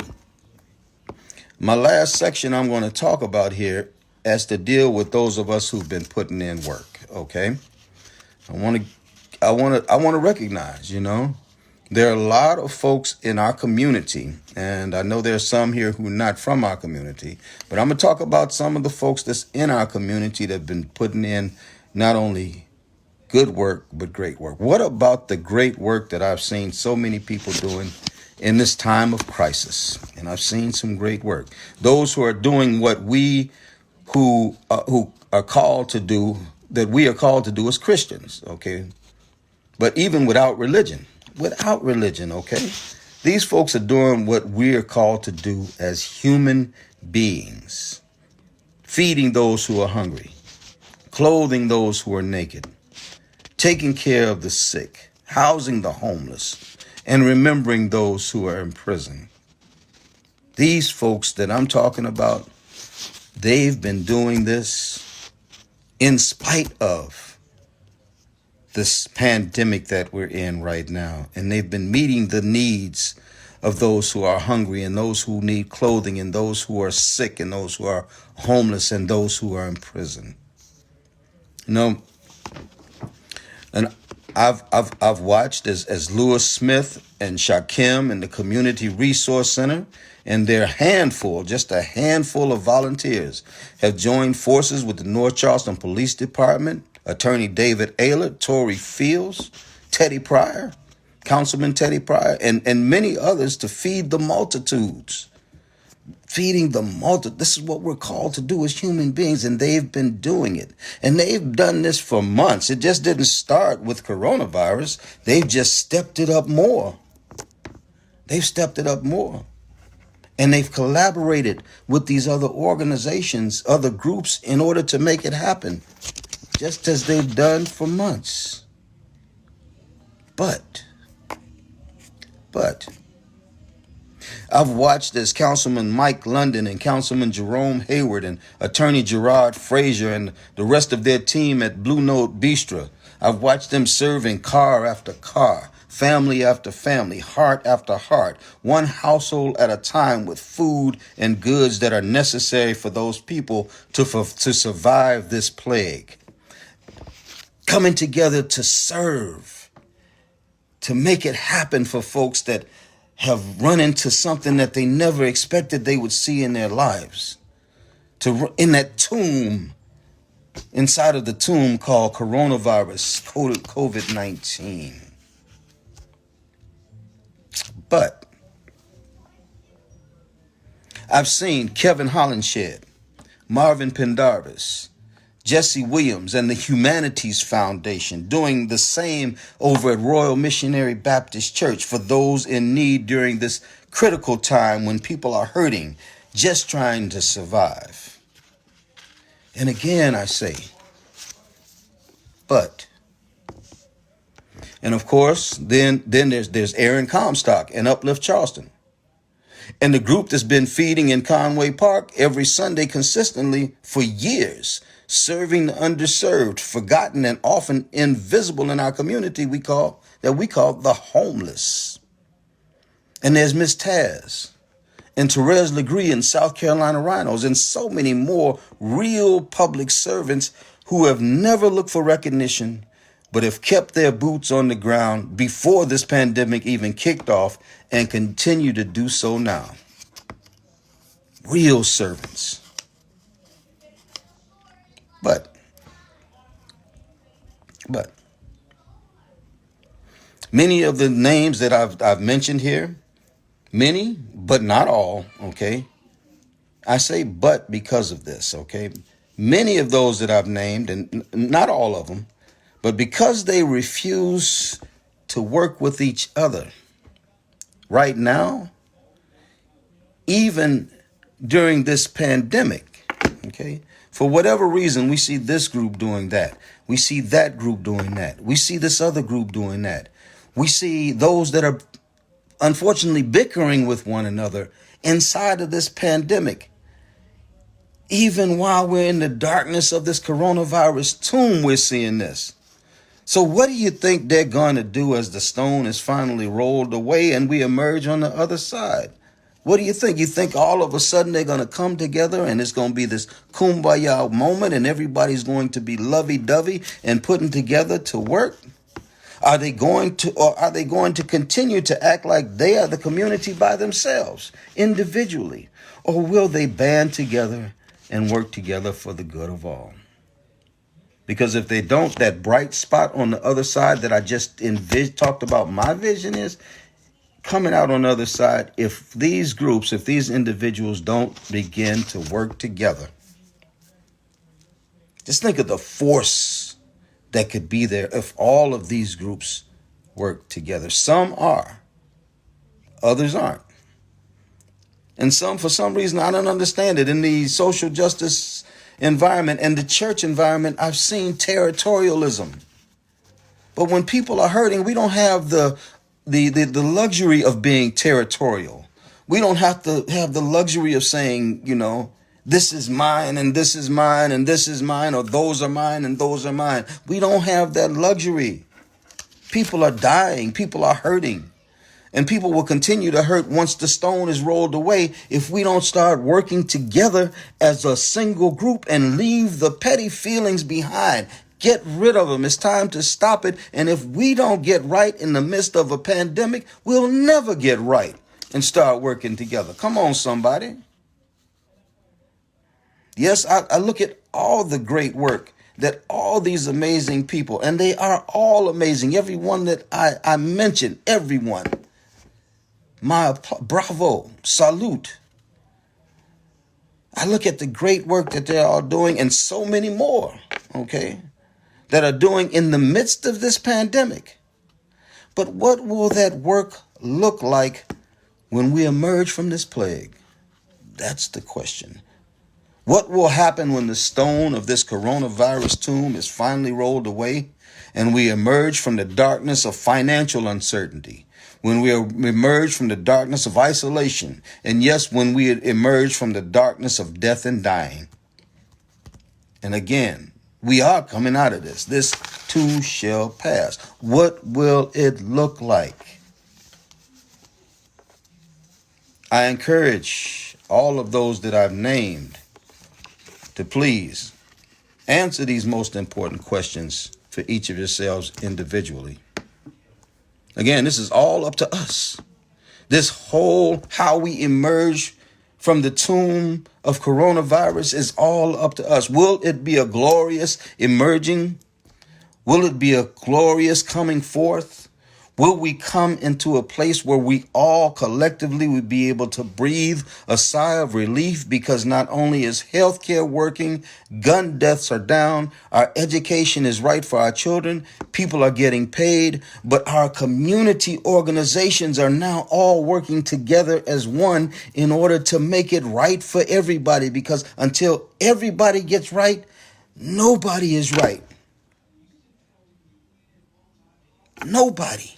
my last section I'm going to talk about here has to deal with those of us who've been putting in work. Okay? I want to recognize, there are a lot of folks in our community, and I know there are some here who are not from our community, but I'm going to talk about some of the folks that's in our community that have been putting in not only good work, but great work. What about the great work that I've seen so many people doing in this time of crisis? And I've seen some great work. Those who are doing what we who are called to do, that we are called to do as Christians, okay? But even without religion, okay? These folks are doing what we are called to do as human beings. Feeding those who are hungry, clothing those who are naked, taking care of the sick, housing the homeless, and remembering those who are in prison. These folks that I'm talking about, they've been doing this in spite of this pandemic that we're in right now. And they've been meeting the needs of those who are hungry and those who need clothing and those who are sick and those who are homeless and those who are in prison. You know, and I've watched as Lewis Smith and Shakim and the Community Resource Center and their just a handful of volunteers have joined forces with the North Charleston Police Department, Attorney David Aylard, Tory Fields, Teddy Pryor, Councilman Teddy Pryor, and many others to feed the multitudes. Feeding the multitude. This is what we're called to do as human beings, and they've been doing it. And they've done this for months. It just didn't start with coronavirus. They've just stepped it up more. They've stepped it up more. And they've collaborated with these other organizations, other groups, in order to make it happen, just as they've done for months. But I've watched as Councilman Mike London and Councilman Jerome Hayward and Attorney Gerard Frazier and the rest of their team at Blue Note Bistro. I've watched them serving car after car, family after family, heart after heart, one household at a time with food and goods that are necessary for those people to survive this plague. Coming together to serve, to make it happen for folks that have run into something that they never expected they would see in their lives. In that tomb, inside of the tomb called coronavirus, COVID-19. But I've seen Kevin Hollenshed, Marvin Pendarvis, Jesse Williams, and the Humanities Foundation doing the same over at Royal Missionary Baptist Church for those in need during this critical time when people are hurting, just trying to survive. And again, I say, but. And of course, then there's Aaron Comstock and Uplift Charleston. And the group that's been feeding in Conway Park every Sunday consistently for years, serving the underserved, forgotten, and often invisible in our community we call the homeless. And there's Miss Taz and Therese Legree and South Carolina Rhinos and so many more real public servants who have never looked for recognition, but have kept their boots on the ground before this pandemic even kicked off and continue to do so now. Real servants. But many of the names that I've mentioned here, many, but not all, okay? I say but because of this, okay? Many of those that I've named, and not all of them, but because they refuse to work with each other right now, even during this pandemic, okay? For whatever reason, we see this group doing that. We see that group doing that. We see this other group doing that. We see those that are unfortunately bickering with one another inside of this pandemic. Even while we're in the darkness of this coronavirus tomb, we're seeing this. So what do you think they're going to do as the stone is finally rolled away and we emerge on the other side? What do you think? You think all of a sudden they're going to come together and it's going to be this kumbaya moment and everybody's going to be lovey-dovey and putting together to work? Are they going to continue to act like they are the community by themselves, individually? Or will they band together and work together for the good of all? Because if they don't, that bright spot on the other side that I just talked about, my vision is coming out on the other side. If these groups, if these individuals don't begin to work together, just think of the force that could be there if all of these groups work together. Some are, others aren't. And some, for some reason, I don't understand it. In the social justice environment and the church environment, I've seen territorialism. But when people are hurting, we don't have the luxury of being territorial. We don't have to have the luxury of saying, this is mine and this is mine and this is mine, or those are mine and those are mine. We don't have that luxury. People are dying. People are hurting. And people will continue to hurt once the stone is rolled away if we don't start working together as a single group and leave the petty feelings behind. Get rid of them. It's time to stop it. And if we don't get right in the midst of a pandemic, we'll never get right and start working together. Come on, somebody. Yes, I look at all the great work that all these amazing people, and they are all amazing. Everyone that I mentioned, everyone. My bravo, salute. I look at the great work that they're all doing, and so many more, okay, that are doing in the midst of this pandemic. But what will that work look like when we emerge from this plague? That's the question. What will happen when the stone of this coronavirus tomb is finally rolled away and we emerge from the darkness of financial uncertainty? When we emerge from the darkness of isolation, and yes, when we emerge from the darkness of death and dying. And again, we are coming out of this. This too shall pass. What will it look like? I encourage all of those that I've named to please answer these most important questions for each of yourselves individually. Again, this is all up to us. This whole how we emerge from the tomb of coronavirus is all up to us. Will it be a glorious emerging? Will it be a glorious coming forth? Will we come into a place where we all collectively would be able to breathe a sigh of relief, because not only is healthcare working, gun deaths are down, our education is right for our children, people are getting paid, but our community organizations are now all working together as one in order to make it right for everybody, because until everybody gets right, nobody is right. Nobody.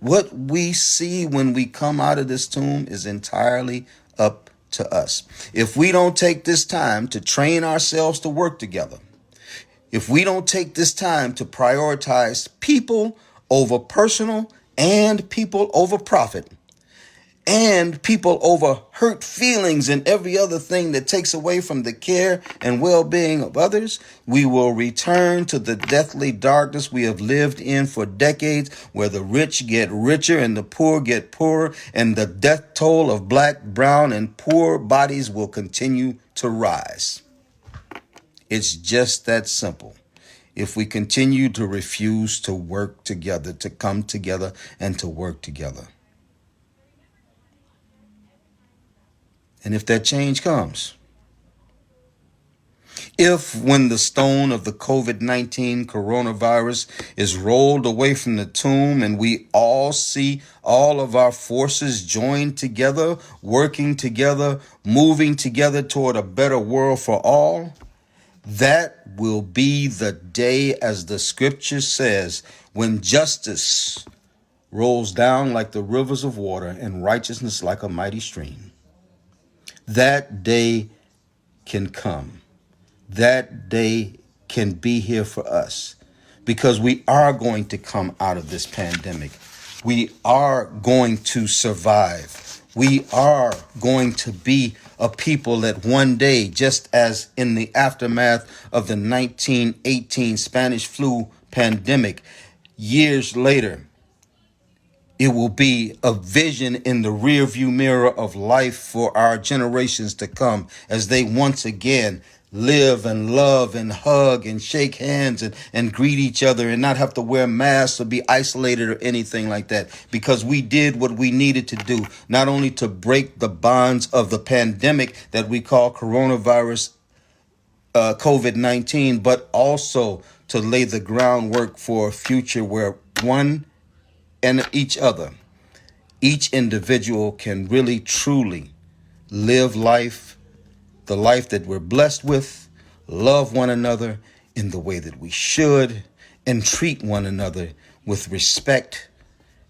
What we see when we come out of this tomb is entirely up to us. If we don't take this time to train ourselves to work together, if we don't take this time to prioritize people over personal and people over profit, and people over hurt feelings and every other thing that takes away from the care and well-being of others, we will return to the deathly darkness we have lived in for decades, where the rich get richer and the poor get poorer, and the death toll of black, brown, and poor bodies will continue to rise. It's just that simple. If we continue to refuse to work together, to come together, and to work together. And if that change comes, if when the stone of the COVID-19 coronavirus is rolled away from the tomb and we all see all of our forces joined together, working together, moving together toward a better world for all, that will be the day, as the scripture says, when justice rolls down like the rivers of water and righteousness like a mighty stream. That day can come. That day can be here for us, because we are going to come out of this pandemic. We are going to survive. We are going to be a people that one day, just as in the aftermath of the 1918 Spanish flu pandemic, years later, it will be a vision in the rearview mirror of life for our generations to come, as they once again live and love and hug and shake hands and greet each other and not have to wear masks or be isolated or anything like that, because we did what we needed to do, not only to break the bonds of the pandemic that we call coronavirus, COVID-19, but also to lay the groundwork for a future where one and each other, each individual can really truly live life, the life that we're blessed with, love one another, in the way that we should, and treat one another with respect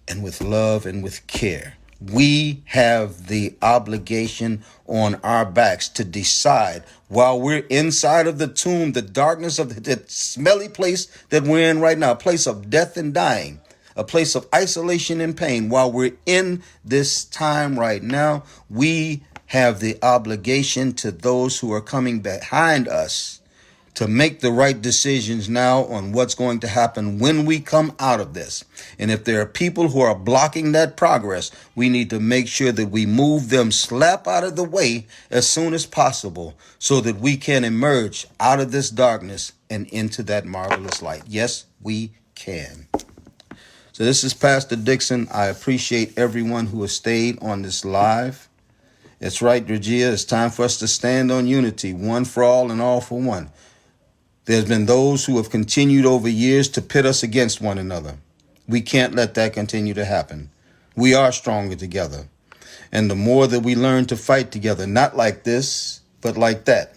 and with love and with care. We have the obligation on our backs to decide while we're inside of the tomb, the darkness of the smelly place that we're in right now, a place of death and dying, a place of isolation and pain. While we're in this time right now, we have the obligation to those who are coming behind us to make the right decisions now on what's going to happen when we come out of this. And if there are people who are blocking that progress, we need to make sure that we move them slap out of the way as soon as possible so that we can emerge out of this darkness and into that marvelous light. Yes, we can. So this is Pastor Dixon. I appreciate everyone who has stayed on this live. That's right, Regia. It's time for us to stand on unity, one for all and all for one. There's been those who have continued over years to pit us against one another. We can't let that continue to happen. We are stronger together. And the more that we learn to fight together, not like this, but like that,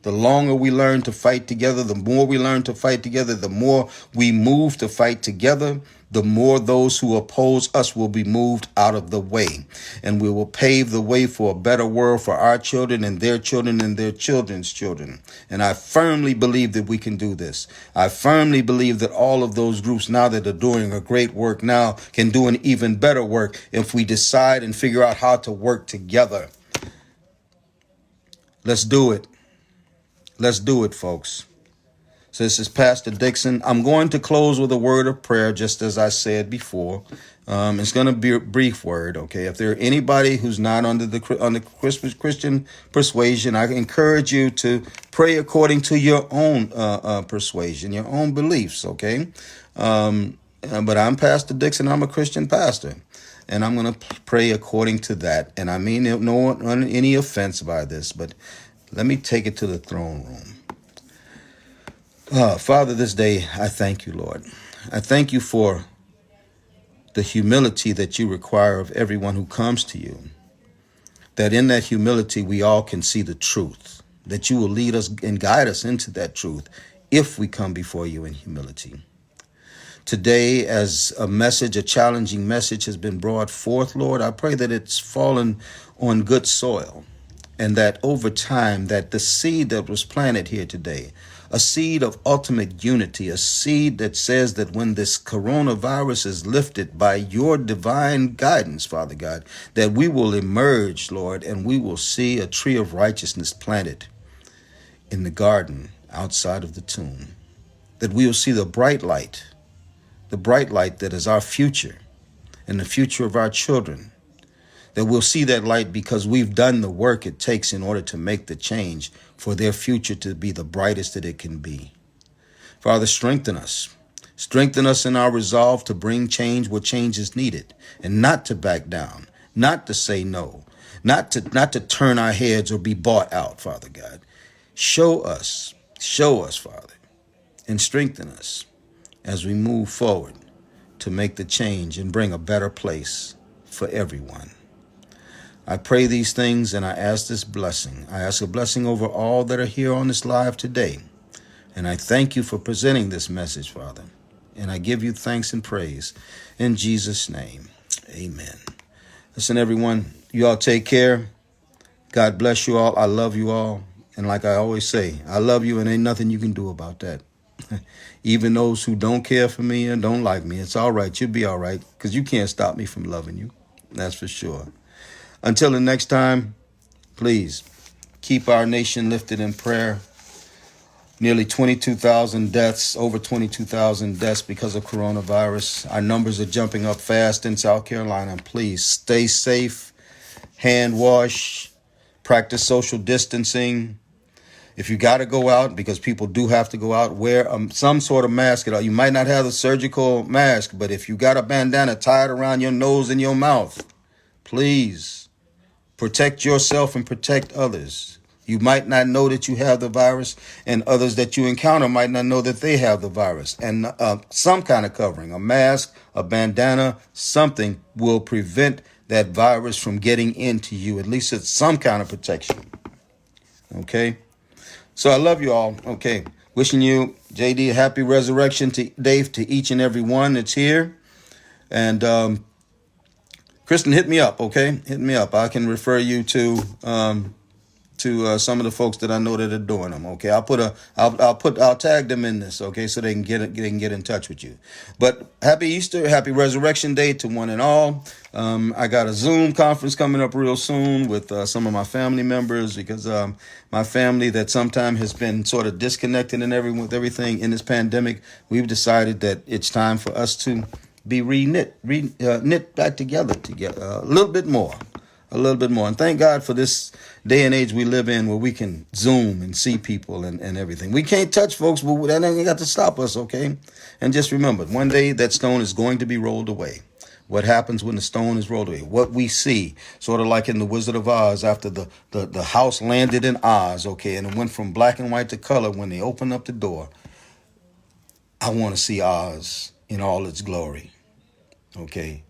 the longer we learn to fight together, the more we learn to fight together, the more we move to fight together, the more those who oppose us will be moved out of the way. And we will pave the way for a better world for our children and their children and their children's children. And I firmly believe that we can do this. I firmly believe that all of those groups now that are doing a great work now can do an even better work if we decide and figure out how to work together. Let's do it. Let's do it, folks. So this is Pastor Dixon. I'm going to close with a word of prayer, just as I said before. It's going to be a brief word, okay? If there are anybody who's not under the Christian persuasion, I encourage you to pray according to your own persuasion, your own beliefs, okay? But I'm Pastor Dixon. I'm a Christian pastor, and I'm going to pray according to that. And I mean no any offense by this, but let me take it to the throne room. Father, this day, I thank you, Lord. I thank you for the humility that you require of everyone who comes to you, that in that humility, we all can see the truth, that you will lead us and guide us into that truth if we come before you in humility. Today, as a message, a challenging message has been brought forth, Lord, I pray that it's fallen on good soil and that over time, that the seed that was planted here today, a seed of ultimate unity, a seed that says that when this coronavirus is lifted by your divine guidance, Father God, that we will emerge, Lord, and we will see a tree of righteousness planted in the garden outside of the tomb, that we will see the bright light that is our future and the future of our children, that we'll see that light because we've done the work it takes in order to make the change for their future to be the brightest that it can be. Father, strengthen us. Strengthen us in our resolve to bring change where change is needed and not to back down, not to say no, not to turn our heads or be bought out, Father God. Show us, Father, and strengthen us as we move forward to make the change and bring a better place for everyone. I pray these things and I ask this blessing. I ask a blessing over all that are here on this live today. And I thank you for presenting this message, Father. And I give you thanks and praise in Jesus' name. Amen. Listen, everyone, you all take care. God bless you all. I love you all. And like I always say, I love you and ain't nothing you can do about that. Even those who don't care for me and don't like me, it's all right. You'll be all right because you can't stop me from loving you. That's for sure. Until the next time, please keep our nation lifted in prayer. Nearly 22,000 deaths, over 22,000 deaths because of coronavirus. Our numbers are jumping up fast in South Carolina. Please stay safe, hand wash, practice social distancing. If you got to go out, because people do have to go out, wear some sort of mask. You might not have the surgical mask, but if you got a bandana tied around your nose and your mouth, please protect yourself and protect others. You might not know that you have the virus, and others that you encounter might not know that they have the virus. And some kind of covering, a mask, a bandana, something will prevent that virus from getting into you. At least it's some kind of protection. Okay? So I love you all. Okay. Wishing you, JD, a happy resurrection to Dave, to each and every one that's here. And Kristen, hit me up, okay? Hit me up. I can refer you to some of the folks that I know that are doing them. Okay, I'll tag them in this. Okay, so they can get in touch with you. But happy Easter, happy Resurrection Day to one and all. I got a Zoom conference coming up real soon with some of my family members, because my family that sometime has been sort of disconnected and with everything in this pandemic, we've decided that it's time for us to be knit back together a little bit more. And thank God for this day and age we live in, where we can Zoom and see people and everything. We can't touch folks, but that ain't got to stop us, okay? And just remember, one day that stone is going to be rolled away. What happens when the stone is rolled away? What we see, sort of like in The Wizard of Oz, after the house landed in Oz, okay, and it went from black and white to color when they opened up the door. I want to see Oz in all its glory, okay,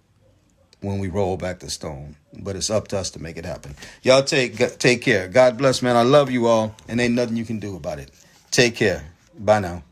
when we roll back the stone. But it's up to us to make it happen. Y'all take care. God bless, man. I love you all, and ain't nothing you can do about it. Take care. Bye now.